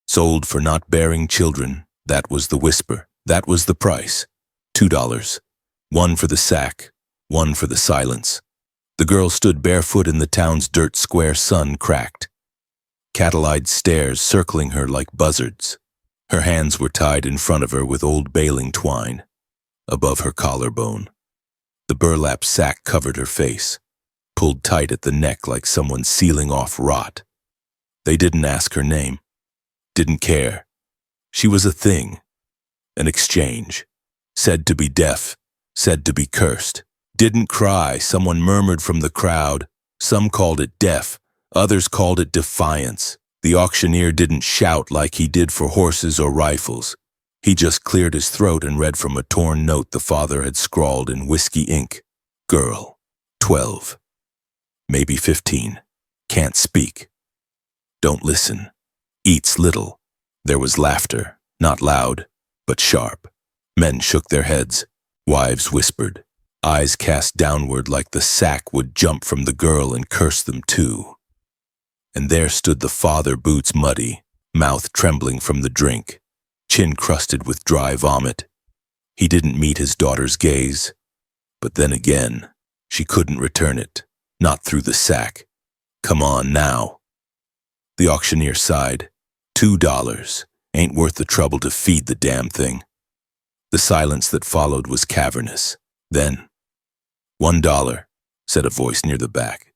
Sold for not bearing children, that was the whisper, that was the price. $2. One for the sack, one for the silence. The girl stood barefoot in the town's dirt square, sun cracked. Cattle-eyed stares circling her like buzzards. Her hands were tied in front of her with old baling twine, above her collarbone. The burlap sack covered her face, pulled tight at the neck like someone sealing off rot. They didn't ask her name, didn't care. She was a thing, an exchange, said to be deaf, said to be cursed. Didn't cry, someone murmured from the crowd. Some called it deaf, others called it defiance. The auctioneer didn't shout like he did for horses or rifles. He just cleared his throat and read from a torn note the father had scrawled in whiskey ink. Girl, 12, maybe 15, can't speak. Don't listen, eats little. There was laughter, not loud, but sharp. Men shook their heads, wives whispered, eyes cast downward like the sack would jump from the girl and curse them too. And there stood the father, boots muddy, mouth trembling from the drink, chin crusted with dry vomit. He didn't meet his daughter's gaze, but then again, she couldn't return it, not through the sack. Come on now. The auctioneer sighed. $2, ain't worth the trouble to feed the damn thing. The silence that followed was cavernous. Then, $1, said a voice near the back.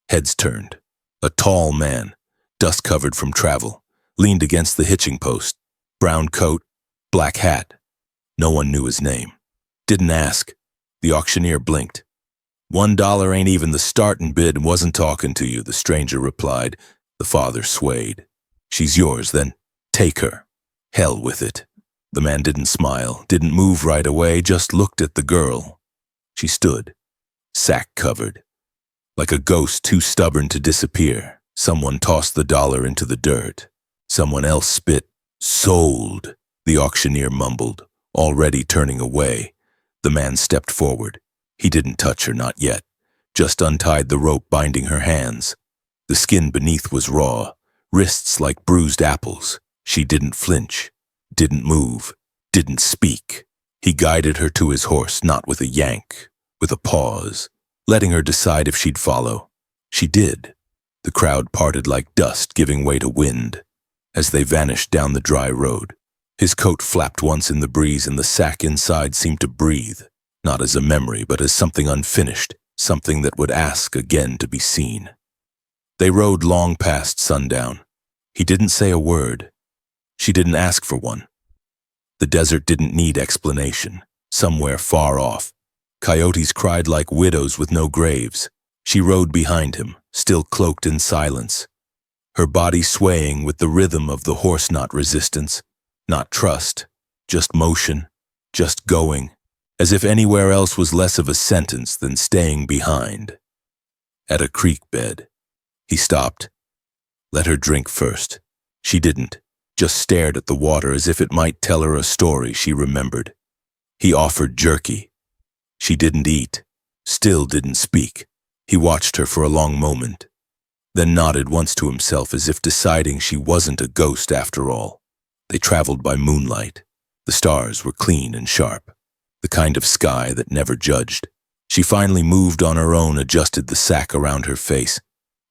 Heads turned. A tall man, dust-covered from travel, leaned against the hitching post. Brown coat, black hat. No one knew his name. Didn't ask. The auctioneer blinked. $1 ain't even the starting bid and wasn't talking to you, the stranger replied. The father swayed. She's yours, then take her. Hell with it. The man didn't smile, didn't move right away, just looked at the girl. She stood, sack covered. Like a ghost too stubborn to disappear, someone tossed the dollar into the dirt. Someone else spit, "Sold," the auctioneer mumbled, already turning away. The man stepped forward. He didn't touch her, not yet, just untied the rope binding her hands. The skin beneath was raw, wrists like bruised apples. She didn't flinch, didn't move, didn't speak. He guided her to his horse, not with a yank, with a pause, letting her decide if she'd follow. She did. The crowd parted like dust, giving way to wind. As they vanished down the dry road, his coat flapped once in the breeze and the sack inside seemed to breathe, not as a memory, but as something unfinished, something that would ask again to be seen. They rode long past sundown. He didn't say a word. She didn't ask for one. The desert didn't need explanation. Somewhere far off, coyotes cried like widows with no graves. She rode behind him, still cloaked in silence, her body swaying with the rhythm of the horse, not resistance, not trust, just motion, just going, as if anywhere else was less of a sentence than staying behind. At a creek bed, he stopped. Let her drink first. She didn't, just stared at the water as if it might tell her a story she remembered. He offered jerky. She didn't eat, still didn't speak. He watched her for a long moment, then nodded once to himself as if deciding she wasn't a ghost after all. They traveled by moonlight. The stars were clean and sharp, the kind of sky that never judged. She finally moved on her own, adjusted the sack around her face,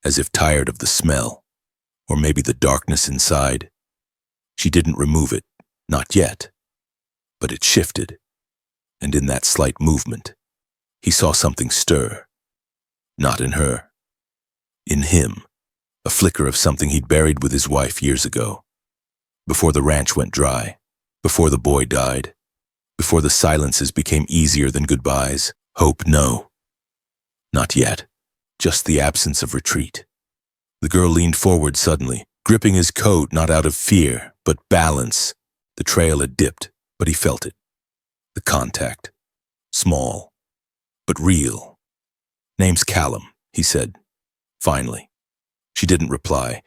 as if tired of the smell, or maybe the darkness inside. She didn't remove it, not yet, but it shifted, and in that slight movement, he saw something stir. Not in her. In him. A flicker of something he'd buried with his wife years ago. Before the ranch went dry. Before the boy died. Before the silences became easier than goodbyes. Hope, no. Not yet. Just the absence of retreat. The girl leaned forward suddenly, gripping his coat not out of fear, but balance. The trail had dipped, but he felt it. The contact. Small, but real. Name's Callum, he said, finally. She didn't reply,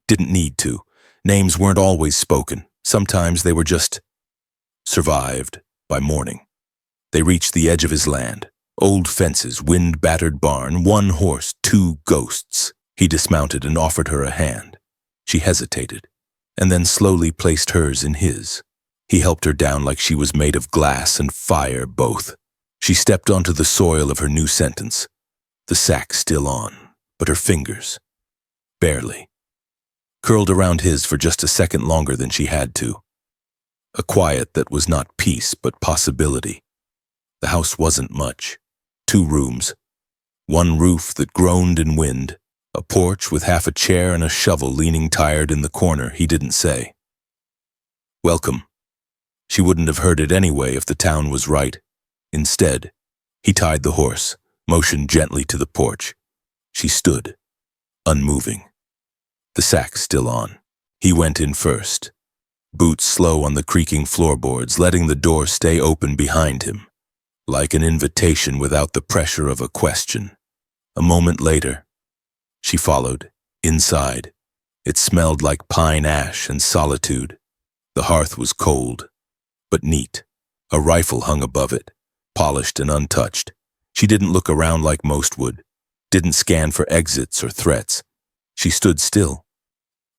didn't need to. Names weren't always spoken. Sometimes they were just survived by morning. They reached the edge of his land. Old fences, wind-battered barn, one horse, two ghosts. He dismounted and offered her a hand. She hesitated. and then slowly placed hers in his. He helped her down like she was made of glass and fire both. She stepped onto the soil of her new sentence, the sack still on, but her fingers, barely, curled around his for just a second longer than she had to. A quiet that was not peace but possibility. The house wasn't much. 2 rooms, 1 roof that groaned in wind, a porch with half a chair and a shovel leaning tired in the corner. He didn't say, "Welcome." She wouldn't have heard it anyway if the town was right. Instead, he tied the horse, motioned gently to the porch. She stood, unmoving, the sack still on. He went in first, boots slow on the creaking floorboards, letting the door stay open behind him, like an invitation without the pressure of a question. A moment later, she followed, inside. It smelled like pine ash and solitude. The hearth was cold, but neat. A rifle hung above it, polished and untouched. She didn't look around like most would, didn't scan for exits or threats. She stood still,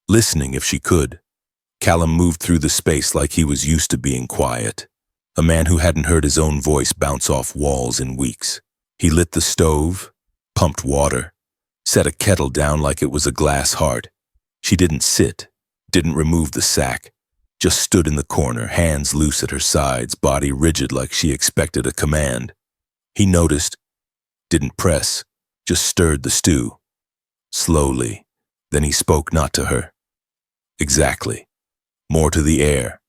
listening if she could. Callum moved through the space like he was used to being quiet, a man who hadn't heard his own voice bounce off walls in weeks. He lit the stove, pumped water, set a kettle down like it was a glass heart. She didn't sit, didn't remove the sack, just stood in the corner, hands loose at her sides, body rigid like she expected a command. He noticed, didn't press, just stirred the stew. Slowly, then he spoke not to her. Exactly. More to the air.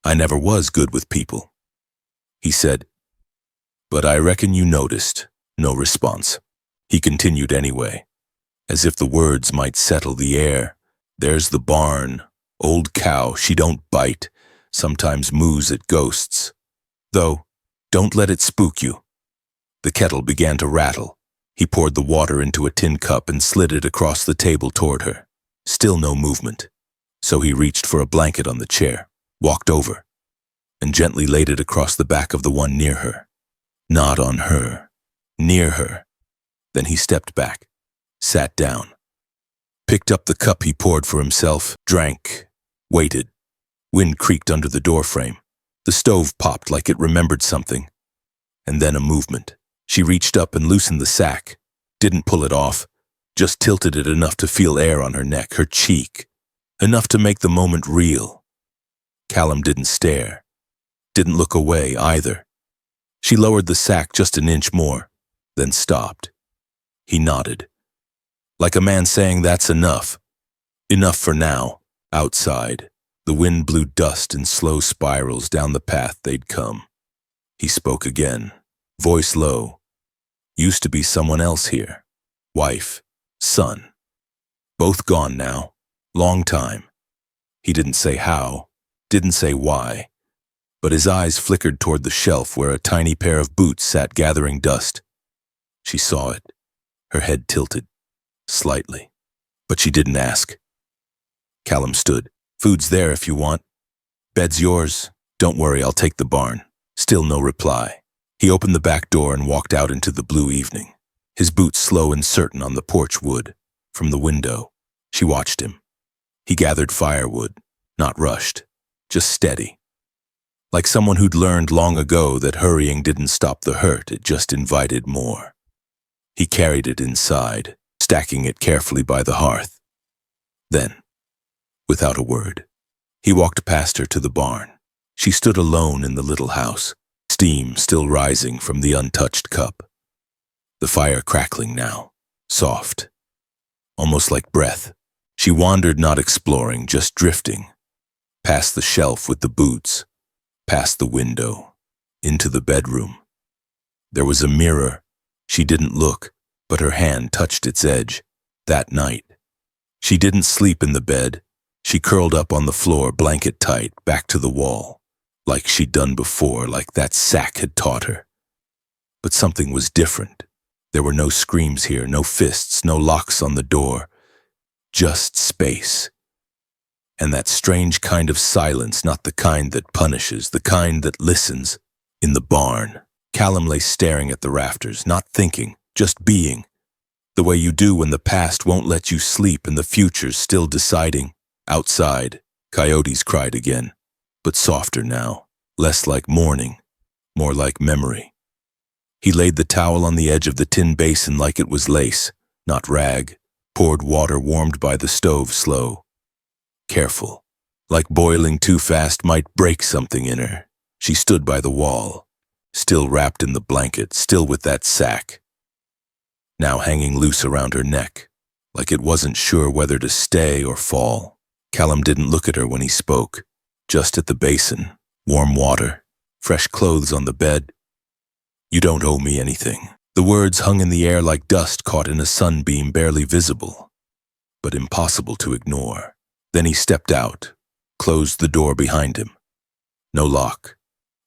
"I never was good with people," he said. "But I reckon you noticed." No response. He continued anyway, as if the words might settle the air. "There's the barn. Old cow, she don't bite, sometimes moos at ghosts. Though, don't let it spook you." The kettle began to rattle. He poured the water into a tin cup and slid it across the table toward her. Still no movement. So he reached for a blanket on the chair, walked over, and gently laid it across the back of the one near her. Not on her, near her. Then he stepped back, sat down, picked up the cup he poured for himself, drank, waited. Wind creaked under the doorframe. The stove popped like it remembered something. And then a movement. She reached up and loosened the sack, didn't pull it off, just tilted it enough to feel air on her neck, her cheek, enough to make the moment real. Callum didn't stare, didn't look away either. She lowered the sack just an inch more, then stopped. He nodded, like a man saying that's enough. Enough for now. Outside, the wind blew dust in slow spirals down the path they'd come. He spoke again, voice low. "Used to be someone else here. Wife, son. Both gone now. Long time." He didn't say how, didn't say why, but his eyes flickered toward the shelf where a tiny pair of boots sat gathering dust. She saw it, her head tilted, slightly, but she didn't ask. Callum stood. "Food's there if you want. Bed's yours. Don't worry, I'll take the barn." Still no reply. He opened the back door and walked out into the blue evening, his boots slow and certain on the porch wood. From the window, she watched him. He gathered firewood, not rushed, just steady. Like someone who'd learned long ago that hurrying didn't stop the hurt, it just invited more. He carried it inside, stacking it carefully by the hearth. Then, without a word, he walked past her to the barn. She stood alone in the little house, steam still rising from the untouched cup. The fire crackling now, soft, almost like breath. She wandered, not exploring, just drifting, past the shelf with the boots, past the window, into the bedroom. There was a mirror. She didn't look, but her hand touched its edge. That night, she didn't sleep in the bed. She curled up on the floor, blanket tight, back to the wall, like she'd done before, like that sack had taught her. But something was different. There were no screams here, no fists, no locks on the door, just space. And that strange kind of silence, not the kind that punishes, the kind that listens. In the barn, Callum lay staring at the rafters, not thinking, just being. The way you do when the past won't let you sleep and the future's still deciding. Outside, coyotes cried again, but softer now, less like mourning, more like memory. He laid the towel on the edge of the tin basin like it was lace, not rag, poured water warmed by the stove slow. Careful, like boiling too fast might break something in her. She stood by the wall, still wrapped in the blanket, still with that sack, now hanging loose around her neck, like it wasn't sure whether to stay or fall. Callum didn't look at her when he spoke, just at the basin, warm water, fresh clothes on the bed. "You don't owe me anything." The words hung in the air like dust caught in a sunbeam, barely visible, but impossible to ignore. Then he stepped out, closed the door behind him. No lock,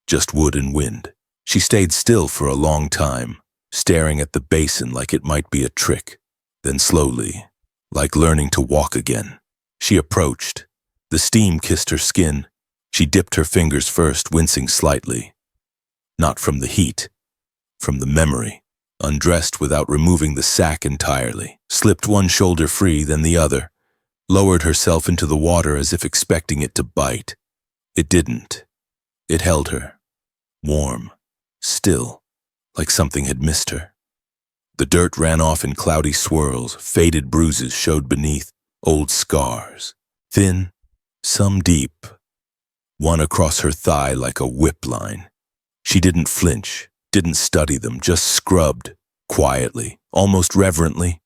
just wood and wind. She stayed still for a long time, staring at the basin like it might be a trick. Then slowly, like learning to walk again, she approached. The steam kissed her skin. She dipped her fingers first, wincing slightly. Not from the heat, from the memory. Undressed without removing the sack entirely, slipped one shoulder free, then the other, lowered herself into the water as if expecting it to bite. It didn't. It held her, warm, still, like something had missed her. The dirt ran off in cloudy swirls, faded bruises showed beneath, old scars, thin, some deep, one across her thigh like a whip line. She didn't flinch, didn't study them, just scrubbed, quietly, almost reverently.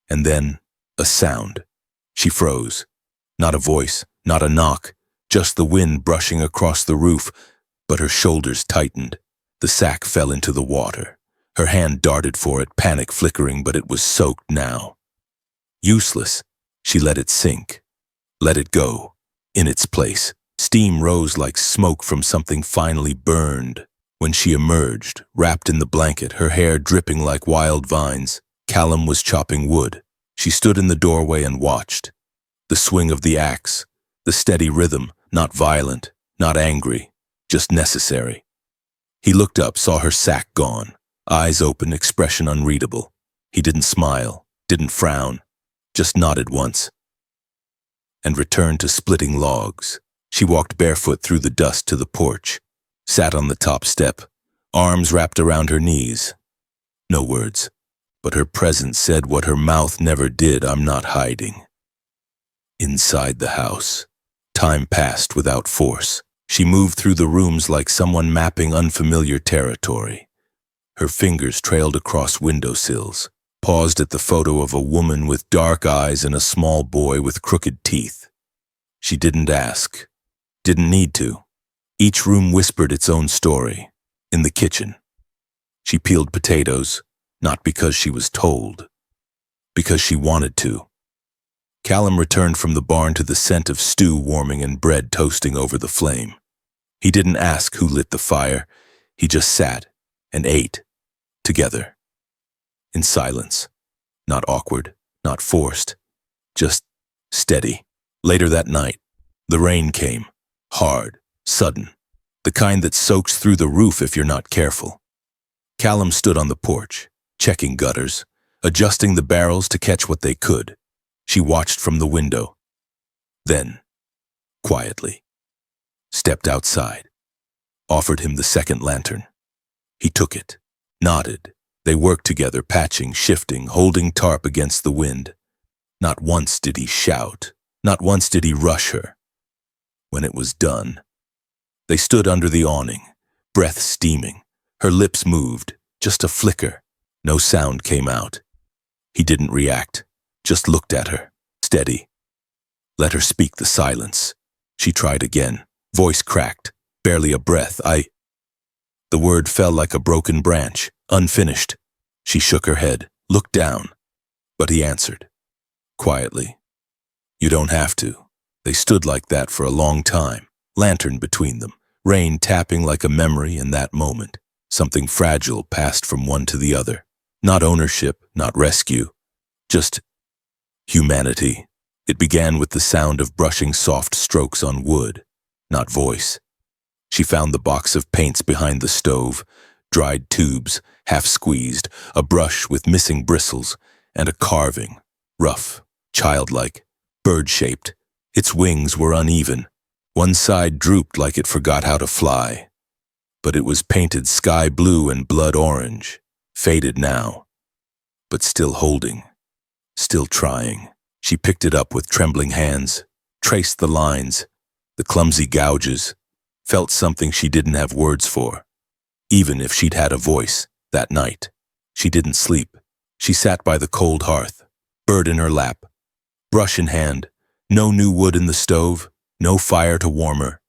And then, a sound. She froze. Not a voice, not a knock, just the wind brushing across the roof, but her shoulders tightened. The sack fell into the water. Her hand darted for it, panic flickering, but it was soaked now. Useless. She let it sink. Let it go. In its place, steam rose like smoke from something finally burned. When she emerged, wrapped in the blanket, her hair dripping like wild vines, Callum was chopping wood. She stood in the doorway and watched. The swing of the axe, the steady rhythm, not violent, not angry, just necessary. He looked up, saw her sack gone, eyes open, expression unreadable. He didn't smile, didn't frown, just nodded once, and returned to splitting logs. She walked barefoot through the dust to the porch, sat on the top step, arms wrapped around her knees. No words, but her presence said what her mouth never did: "I'm not hiding." Inside the house, time passed without force. She moved through the rooms like someone mapping unfamiliar territory. Her fingers trailed across windowsills, paused at the photo of a woman with dark eyes and a small boy with crooked teeth. She didn't ask, didn't need to. Each room whispered its own story. In the kitchen, she peeled potatoes, not because she was told, because she wanted to. Callum returned from the barn to the scent of stew warming and bread toasting over the flame. He didn't ask who lit the fire. He just sat and ate, together, in silence. Not awkward, not forced, just steady. Later that night, the rain came, hard, sudden, the kind that soaks through the roof if you're not careful. Callum stood on the porch, checking gutters, adjusting the barrels to catch what they could. She watched from the window. Then, quietly, stepped outside, offered him the second lantern. He took it, nodded. They worked together, patching, shifting, holding tarp against the wind. Not once did he shout, not once did he rush her. When it was done, they stood under the awning, breath steaming. Her lips moved, just a flicker. No sound came out. He didn't react, just looked at her, steady. Let her speak the silence. She tried again, voice cracked, barely a breath. The word fell like a broken branch, unfinished. She shook her head, looked down, but he answered, quietly. "You don't have to." They stood like that for a long time, lantern between them, rain tapping like a memory in that moment. Something fragile passed from one to the other. Not ownership, not rescue, just humanity. It began with the sound of brushing soft strokes on wood, not voice. She found the box of paints behind the stove, dried tubes, half squeezed, a brush with missing bristles, and a carving, rough, childlike, bird-shaped. Its wings were uneven. One side drooped like it forgot how to fly. But it was painted sky blue and blood orange, faded now, but still holding, still trying. She picked it up with trembling hands, traced the lines, the clumsy gouges, felt something she didn't have words for. Even if she'd had a voice, that night, she didn't sleep. She sat by the cold hearth, bird in her lap, brush in hand, no new wood in the stove, no fire to warm her.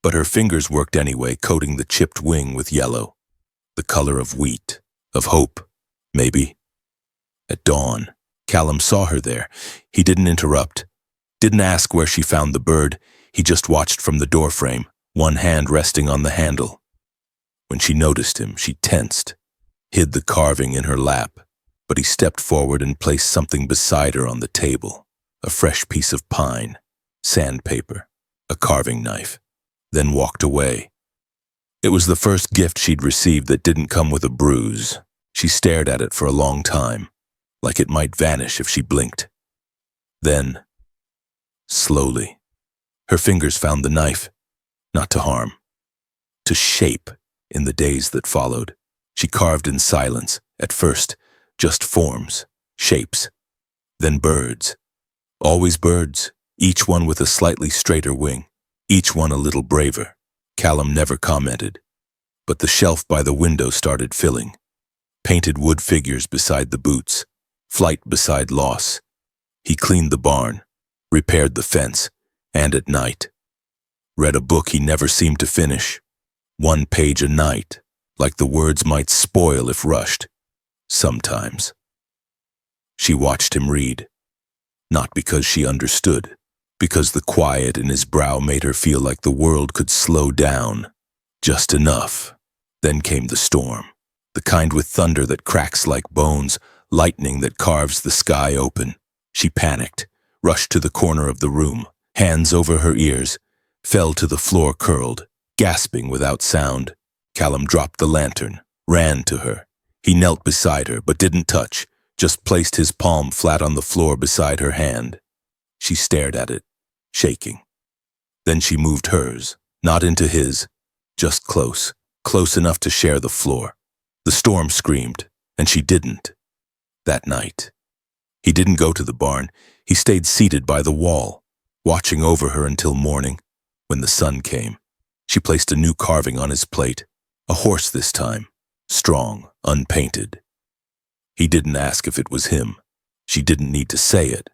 But her fingers worked anyway, coating the chipped wing with yellow, the color of wheat, of hope, maybe. At dawn, Callum saw her there. He didn't interrupt, didn't ask where she found the bird. He just watched from the doorframe, one hand resting on the handle. When she noticed him, she tensed, hid the carving in her lap, but he stepped forward and placed something beside her on the table, a fresh piece of pine, sandpaper, a carving knife, then walked away. It was the first gift she'd received that didn't come with a bruise. She stared at it for a long time, like it might vanish if she blinked. Then, slowly, her fingers found the knife, not to harm, to shape in the days that followed. She carved in silence, at first, just forms, shapes, then birds. Always birds, each one with a slightly straighter wing, each one a little braver. Callum never commented, but the shelf by the window started filling. Painted wood figures beside the boots, flight beside loss. He cleaned the barn, repaired the fence, and at night, read a book he never seemed to finish. One page a night, like the words might spoil if rushed. Sometimes. She watched him read, not because she understood, because the quiet in his brow made her feel like the world could slow down, just enough. Then came the storm, the kind with thunder that cracks like bones, lightning that carves the sky open. She panicked, rushed to the corner of the room, hands over her ears, fell to the floor curled, gasping without sound. Callum dropped the lantern, ran to her. He knelt beside her, but didn't touch, just placed his palm flat on the floor beside her hand. She stared at it, shaking. Then she moved hers, not into his, just close, close enough to share the floor. The storm screamed, and she didn't. That night, he didn't go to the barn. He stayed seated by the wall, watching over her until morning. When the sun came, she placed a new carving on his plate, a horse this time, strong, unpainted. He didn't ask if it was him. She didn't need to say it.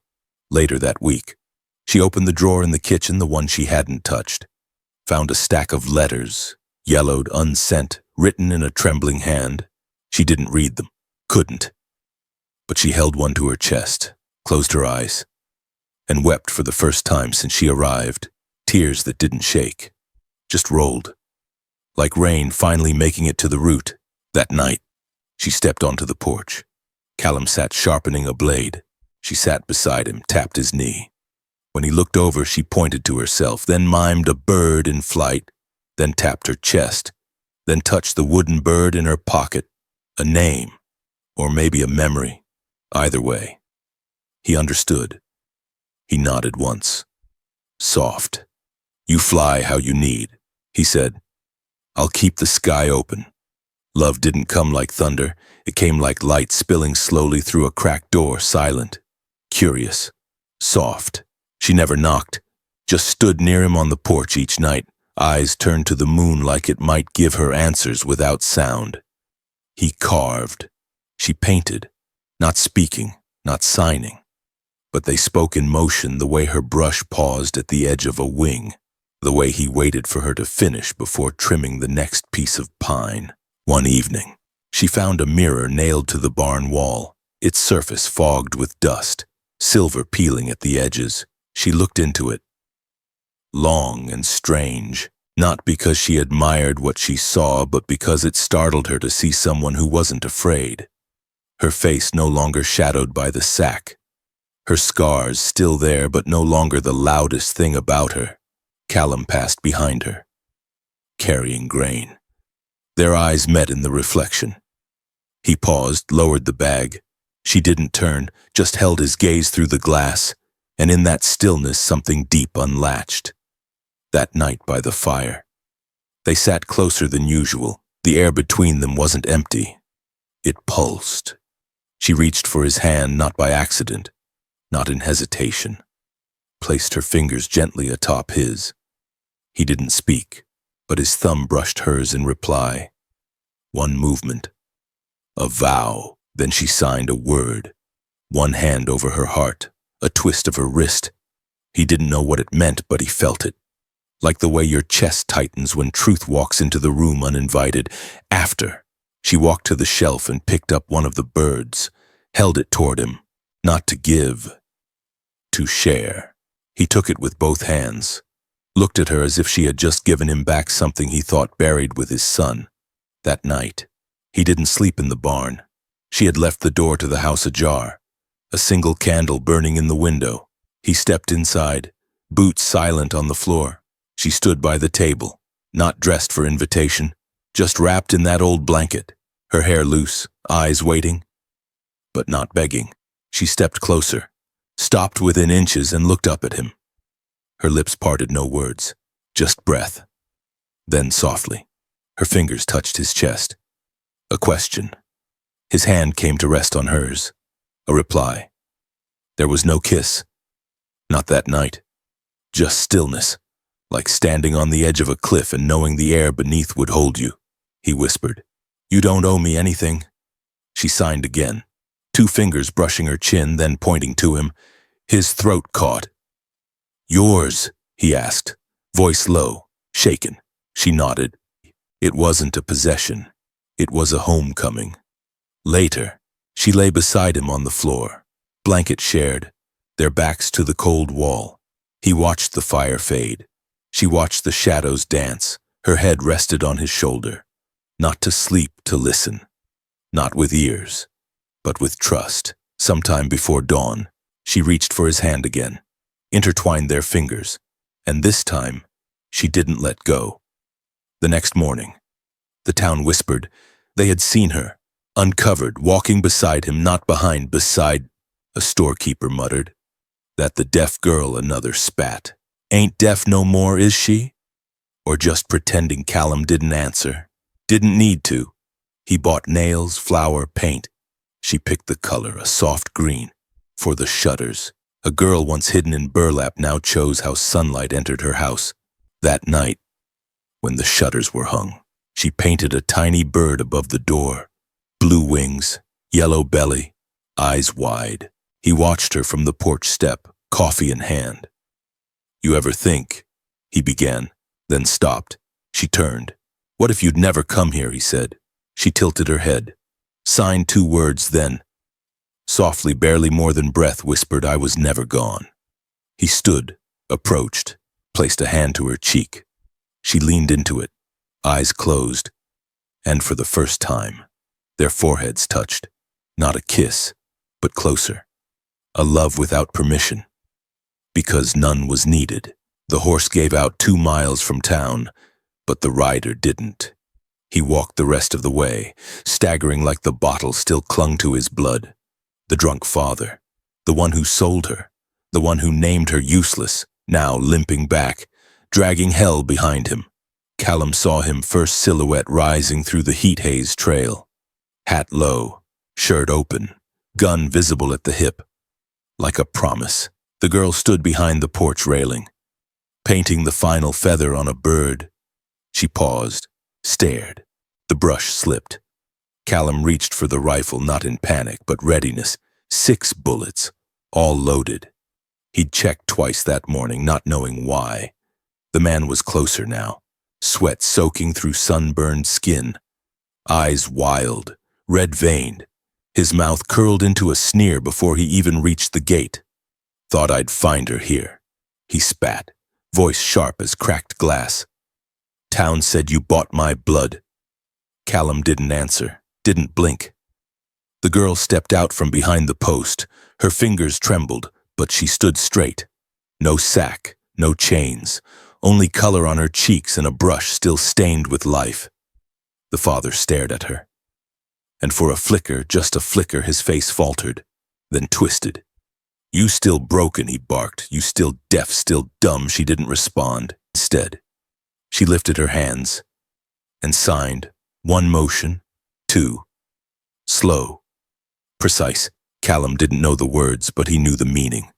Later that week, she opened the drawer in the kitchen, the one she hadn't touched, found a stack of letters, yellowed, unsent, written in a trembling hand. She didn't read them, couldn't. But she held one to her chest, closed her eyes, and wept for the first time since she arrived, tears that didn't shake, just rolled, like rain finally making it to the root. That night, she stepped onto the porch. Callum sat sharpening a blade. She sat beside him, tapped his knee. When he looked over, she pointed to herself, then mimed a bird in flight, then tapped her chest, then touched the wooden bird in her pocket, a name, or maybe a memory. Either way, he understood. He nodded once. Soft. "You fly how you need," he said. "I'll keep the sky open." Love didn't come like thunder. It came like light spilling slowly through a cracked door, silent, curious, soft. She never knocked, just stood near him on the porch each night, eyes turned to the moon like it might give her answers without sound. He carved. She painted, not speaking, not signing. But they spoke in motion, the way her brush paused at the edge of a wing, the way he waited for her to finish before trimming the next piece of pine. One evening, she found a mirror nailed to the barn wall, its surface fogged with dust, silver peeling at the edges. She looked into it. Long and strange, not because she admired what she saw, but because it startled her to see someone who wasn't afraid. Her face no longer shadowed by the sack. Her scars still there, but no longer the loudest thing about her. Callum passed behind her, carrying grain. Their eyes met in the reflection. He paused, lowered the bag. She didn't turn, just held his gaze through the glass. and in that stillness something deep unlatched. That night by the fire, they sat closer than usual. The air between them wasn't empty. It pulsed. She reached for his hand, not by accident, not in hesitation. Placed her fingers gently atop his. He didn't speak, but his thumb brushed hers in reply. One movement. A vow. Then she signed a word. One hand over her heart, a twist of her wrist. He didn't know what it meant, but he felt it. Like the way your chest tightens when truth walks into the room uninvited. After, she walked to the shelf and picked up one of the birds, held it toward him, not to give, to share. He took it with both hands, looked at her as if she had just given him back something he thought buried with his son. That night, he didn't sleep in the barn. She had left the door to the house ajar, a single candle burning in the window. He stepped inside, boots silent on the floor. She stood by the table, not dressed for invitation, just wrapped in that old blanket, her hair loose, eyes waiting, but not begging. She stepped closer, stopped within inches and looked up at him. Her lips parted, no words, just breath. Then softly, her fingers touched his chest. A question. His hand came to rest on hers. A reply. There was no kiss. Not that night. Just stillness. Like standing on the edge of a cliff and knowing the air beneath would hold you. He whispered, "You don't owe me anything." She signed again, two fingers brushing her chin, then pointing to him. His throat caught. "Yours?" he asked, voice low, shaken. She nodded. It wasn't a possession. It was a homecoming. Later, she lay beside him on the floor, blanket shared, their backs to the cold wall. He watched the fire fade. She watched the shadows dance, her head rested on his shoulder. Not to sleep, to listen. Not with ears, but with trust. Sometime before dawn, she reached for his hand again, intertwined their fingers, and this time, she didn't let go. The next morning, the town whispered they had seen her, uncovered, walking beside him, not behind, beside. A storekeeper muttered. That the deaf girl, another spat. Ain't deaf no more, is she? Or just pretending? Callum didn't answer. Didn't need to. He bought nails, flour, paint. She picked the color, a soft green, for the shutters. A girl once hidden in burlap now chose how sunlight entered her house. That night, when the shutters were hung, she painted a tiny bird above the door. Blue wings, yellow belly, eyes wide. He watched her from the porch step, coffee in hand. "You ever think?" he began, then stopped. She turned. "What if you'd never come here?" he said. She tilted her head, signed two words, then, softly, barely more than breath, whispered, "I was never gone." He stood, approached, placed a hand to her cheek. She leaned into it, eyes closed, and for the first time, their foreheads touched. Not a kiss, but closer. A love without permission. Because none was needed. The horse gave out 2 miles from town, but the rider didn't. He walked the rest of the way, staggering like the bottle still clung to his blood. The drunk father, the one who sold her, the one who named her useless, now limping back, dragging hell behind him. Callum saw him, first silhouette rising through the heat haze trail. Hat low, shirt open, gun visible at the hip. Like a promise, the girl stood behind the porch railing, painting the final feather on a bird. She paused, stared. The brush slipped. Callum reached for the rifle, not in panic, but readiness. 6 bullets, all loaded. He'd checked twice that morning, not knowing why. The man was closer now, sweat soaking through sunburned skin, eyes wild, red-veined, his mouth curled into a sneer before he even reached the gate. "Thought I'd find her here," he spat, voice sharp as cracked glass. "Town said you bought my blood." Callum didn't answer, didn't blink. The girl stepped out from behind the post. Her fingers trembled, but she stood straight. No sack, no chains, only color on her cheeks and a brush still stained with life. The father stared at her. And for a flicker, just a flicker, his face faltered, then twisted. You still broken, he barked. You still deaf, still dumb. She didn't respond. Instead, she lifted her hands and signed. One motion, two. Slow, precise. Callum didn't know the words, but he knew the meaning.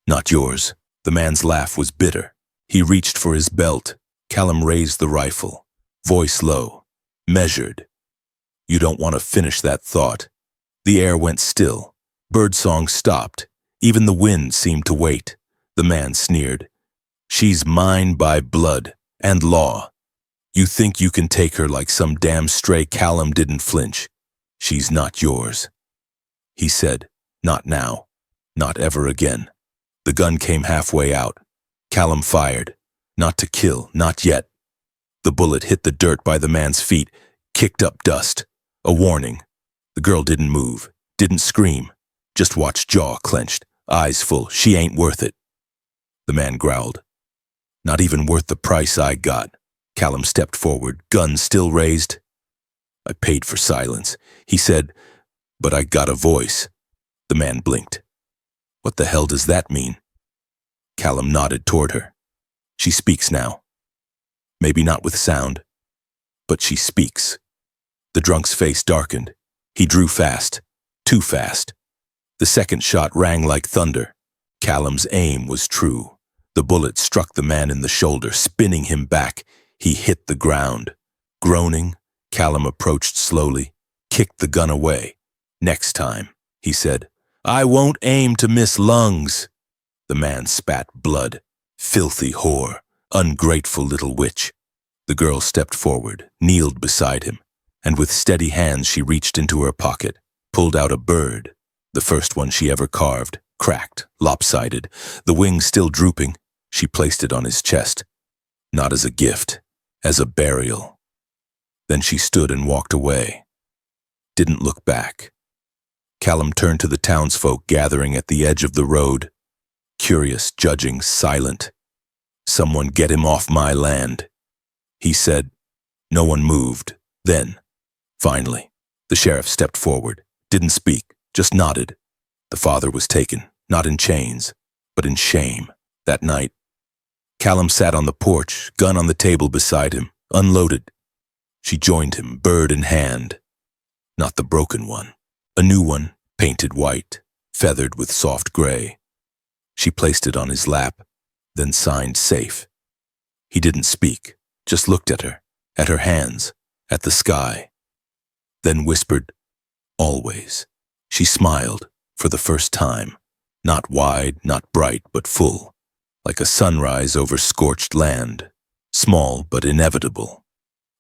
Not yours. The man's laugh was bitter. He reached for his belt. Callum raised the rifle, voice low, measured. You don't want to finish that thought. The air went still. Birdsong stopped. Even the wind seemed to wait. The man sneered. She's mine by blood and law. You think you can take her like some damn stray? Callum didn't flinch. She's not yours. He said, not now, not ever again. The gun came halfway out. Callum fired. Not to kill, not yet. The bullet hit the dirt by the man's feet, kicked up dust. A warning. The girl didn't move, didn't scream, just watched, jaw clenched, eyes full. She ain't worth it. The man growled. Not even worth the price I got. Callum stepped forward, gun still raised. I paid for silence. He said, but I got a voice. The man blinked. What the hell does that mean? Callum nodded toward her. She speaks now. Maybe not with sound, but she speaks. The drunk's face darkened. He drew fast, too fast. The second shot rang like thunder. Callum's aim was true. The bullet struck the man in the shoulder, spinning him back. He hit the ground. Groaning, Callum approached slowly, kicked the gun away. Next time, he said, I won't aim to miss lungs. The man spat blood. Filthy whore, ungrateful little witch. The girl stepped forward, kneeled beside him, and with steady hands she reached into her pocket, pulled out a bird, the first one she ever carved, cracked, lopsided, the wings still drooping. She placed it on his chest, not as a gift, as a burial. Then she stood and walked away, didn't look back. Callum turned to the townsfolk gathering at the edge of the road, curious, judging, silent. Someone get him off my land. He said. No one moved. Then, finally, the sheriff stepped forward, didn't speak, just nodded. The father was taken, not in chains, but in shame. That night, Callum sat on the porch, gun on the table beside him, unloaded. She joined him, bird in hand. Not the broken one. A new one, painted white, feathered with soft gray. She placed it on his lap, then signed safe. He didn't speak, just looked at her hands, at the sky. Then whispered, always. She smiled, for the first time. Not wide, not bright, but full. Like a sunrise over scorched land. Small, but inevitable.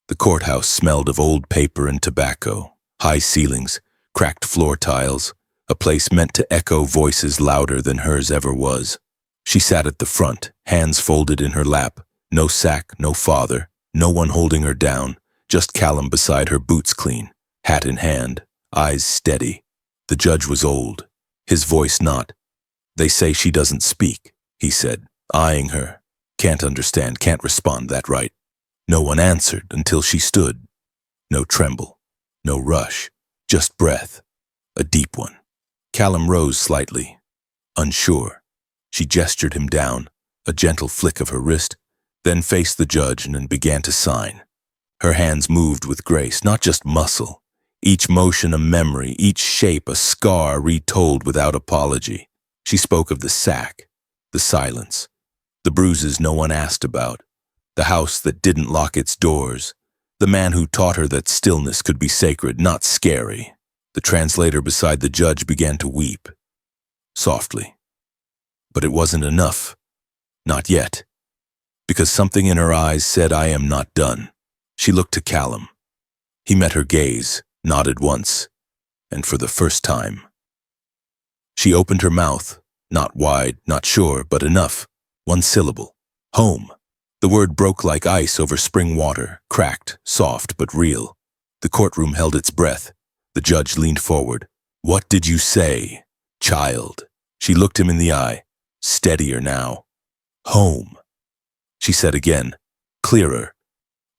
The courthouse smelled of old paper and tobacco. High ceilings, cracked floor tiles. A place meant to echo voices louder than hers ever was. She sat at the front, hands folded in her lap. No sack, no father, no one holding her down. Just Callum beside her, boots clean, hat in hand, eyes steady. The judge was old, his voice not. They say she doesn't speak, he said, eyeing her. Can't understand, can't respond, that right. No one answered until she stood. No tremble, no rush, just breath, a deep one. Callum rose slightly, unsure. She gestured him down, a gentle flick of her wrist, then faced the judge and began to sign. Her hands moved with grace, not just muscle. Each motion a memory, each shape a scar retold without apology. She spoke of the sack, the silence, the bruises no one asked about, the house that didn't lock its doors, the man who taught her that stillness could be sacred, not scary. The translator beside the judge began to weep, softly. But it wasn't enough. Not yet. Because something in her eyes said, I am not done. She looked to Callum. He met her gaze, nodded once, and for the first time. She opened her mouth, not wide, not sure, but enough. One syllable. Home. The word broke like ice over spring water, cracked, soft, but real. The courtroom held its breath. The judge leaned forward. What did you say, child? She looked him in the eye. Steadier now. Home. She said again, clearer.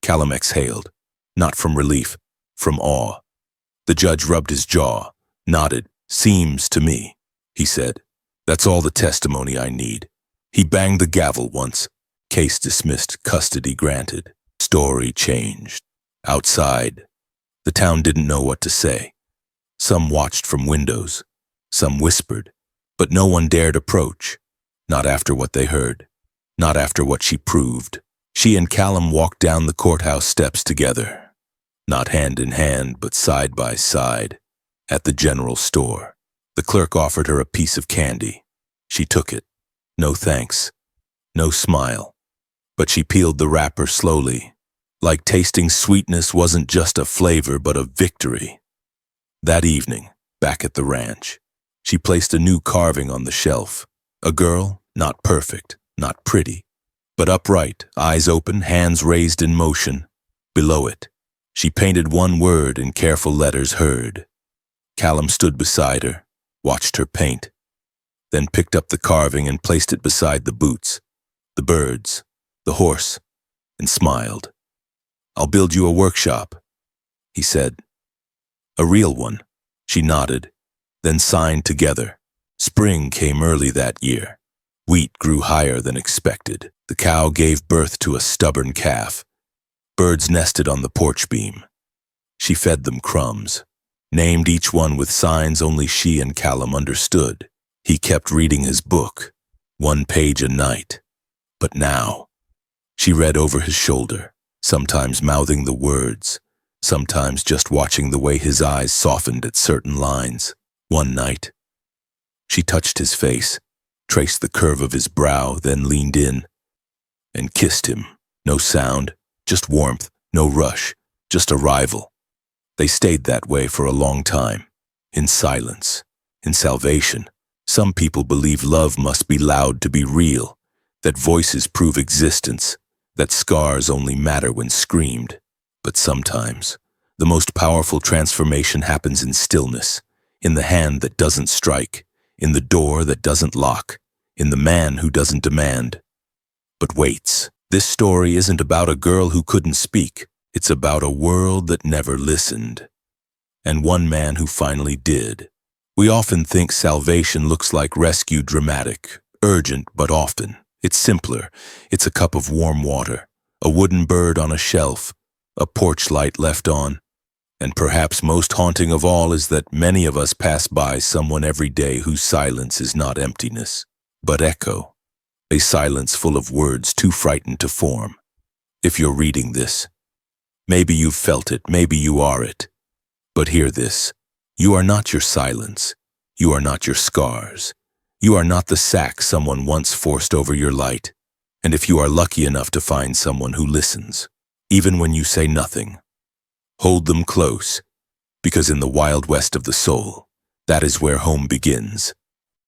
Callum exhaled, not from relief, from awe. The judge rubbed his jaw, nodded. Seems to me, he said. That's all the testimony I need. He banged the gavel once. Case dismissed, custody granted. Story changed. Outside, the town didn't know what to say. Some watched from windows. Some whispered. But no one dared approach. Not after what they heard. Not after what she proved. She and Callum walked down the courthouse steps together. Not hand in hand, but side by side. At the general store. The clerk offered her a piece of candy. She took it. No thanks. No smile. But she peeled the wrapper slowly. Like tasting sweetness wasn't just a flavor, but a victory. That evening, back at the ranch, she placed a new carving on the shelf. A girl, not perfect, not pretty, but upright, eyes open, hands raised in motion. Below it, she painted one word in careful letters, heard. Callum stood beside her, watched her paint, then picked up the carving and placed it beside the boots, the birds, the horse, and smiled. "I'll build you a workshop," he said. "A real one." She nodded, then signed together. Spring came early that year. Wheat grew higher than expected. The cow gave birth to a stubborn calf. Birds nested on the porch beam. She fed them crumbs, named each one with signs only she and Callum understood. He kept reading his book, 1 page a night. But now, she read over his shoulder, sometimes mouthing the words, sometimes just watching the way his eyes softened at certain lines. One night, she touched his face, traced the curve of his brow, then leaned in and kissed him. No sound, just warmth, no rush, just arrival. They stayed that way for a long time, in silence, in salvation. Some people believe love must be loud to be real, that voices prove existence, that scars only matter when screamed. But sometimes, the most powerful transformation happens in stillness, in the hand that doesn't strike, in the door that doesn't lock, in the man who doesn't demand, but waits. This story isn't about a girl who couldn't speak. It's about a world that never listened, and one man who finally did. We often think salvation looks like rescue, dramatic, urgent, but often it's simpler. It's a cup of warm water, a wooden bird on a shelf, a porch light left on, and perhaps most haunting of all is that many of us pass by someone every day whose silence is not emptiness, but echo, a silence full of words too frightened to form. If you're reading this, maybe you've felt it, maybe you are it. But hear this. You are not your silence. You are not your scars. You are not the sack someone once forced over your light. And if you are lucky enough to find someone who listens, even when you say nothing, hold them close, because in the wild west of the soul, that is where home begins.